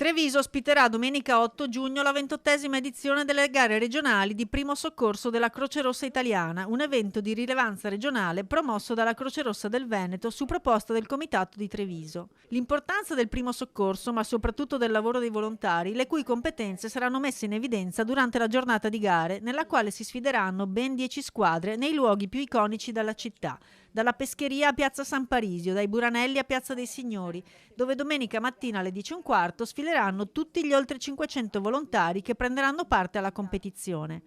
Treviso ospiterà domenica 8 giugno la 28ª edizione delle gare regionali di primo soccorso della Croce Rossa Italiana, un evento di rilevanza regionale promosso dalla Croce Rossa del Veneto su proposta del Comitato di Treviso. L'importanza del primo soccorso, ma soprattutto del lavoro dei volontari, le cui competenze saranno messe in evidenza durante la giornata di gare, nella quale si sfideranno ben 10 squadre nei luoghi più iconici della città, dalla Pescheria a Piazza San Parisio, dai Buranelli a Piazza dei Signori, dove domenica mattina alle 10:15 sfileranno tutti gli oltre 500 volontari che prenderanno parte alla competizione.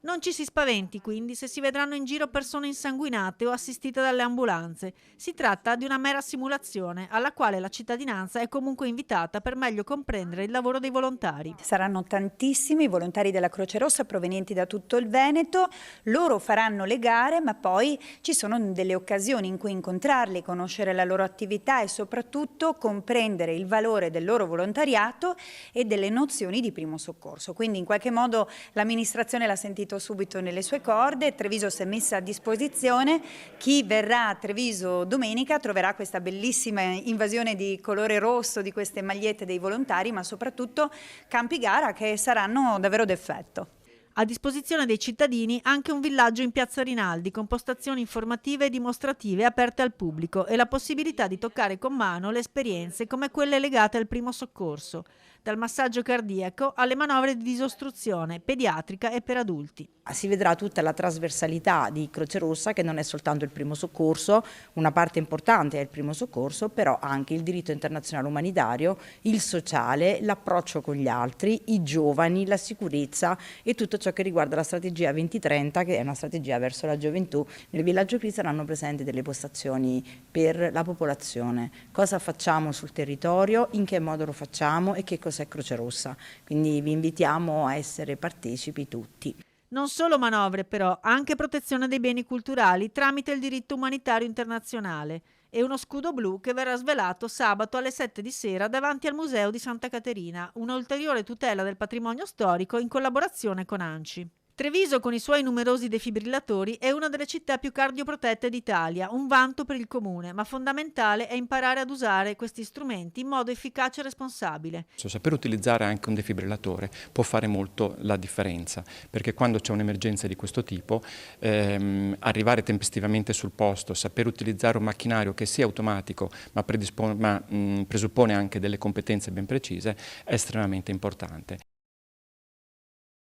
Non ci si spaventi quindi se si vedranno in giro persone insanguinate o assistite dalle ambulanze. Si tratta di una mera simulazione alla quale la cittadinanza è comunque invitata per meglio comprendere il lavoro dei volontari. Saranno tantissimi i volontari della Croce Rossa provenienti da tutto il Veneto, loro faranno le gare, ma poi ci sono delle occasioni in cui incontrarli, conoscere la loro attività e soprattutto comprendere il valore del loro volontariato e delle nozioni di primo soccorso. Quindi in qualche modo l'amministrazione l'ha sentito subito nelle sue corde, Treviso si è messa a disposizione, chi verrà a Treviso domenica troverà questa bellissima invasione di colore rosso di queste magliette dei volontari, ma soprattutto campi gara che saranno davvero d'effetto. A disposizione dei cittadini anche un villaggio in Piazza Rinaldi con postazioni informative e dimostrative aperte al pubblico e la possibilità di toccare con mano le esperienze come quelle legate al primo soccorso, dal massaggio cardiaco alle manovre di disostruzione pediatrica e per adulti. Si vedrà tutta la trasversalità di Croce Rossa, che non è soltanto il primo soccorso, una parte importante è il primo soccorso, però anche il diritto internazionale umanitario, il sociale, l'approccio con gli altri, i giovani, la sicurezza e tutto ciò che riguarda la strategia 2030, che è una strategia verso la gioventù. Nel villaggio qui saranno presenti delle postazioni per la popolazione, cosa facciamo sul territorio, in che modo lo facciamo e che cos'è Croce Rossa. Quindi vi invitiamo a essere partecipi tutti. Non solo manovre però, anche protezione dei beni culturali tramite il diritto umanitario internazionale e uno scudo blu che verrà svelato sabato alle 7 di sera davanti al Museo di Santa Caterina, un'ulteriore tutela del patrimonio storico in collaborazione con ANCI. Treviso, con i suoi numerosi defibrillatori, è una delle città più cardioprotette d'Italia, un vanto per il comune, ma fondamentale è imparare ad usare questi strumenti in modo efficace e responsabile. Saper utilizzare anche un defibrillatore può fare molto la differenza, perché quando c'è un'emergenza di questo tipo, arrivare tempestivamente sul posto, saper utilizzare un macchinario che sia automatico ma presuppone anche delle competenze ben precise, è estremamente importante.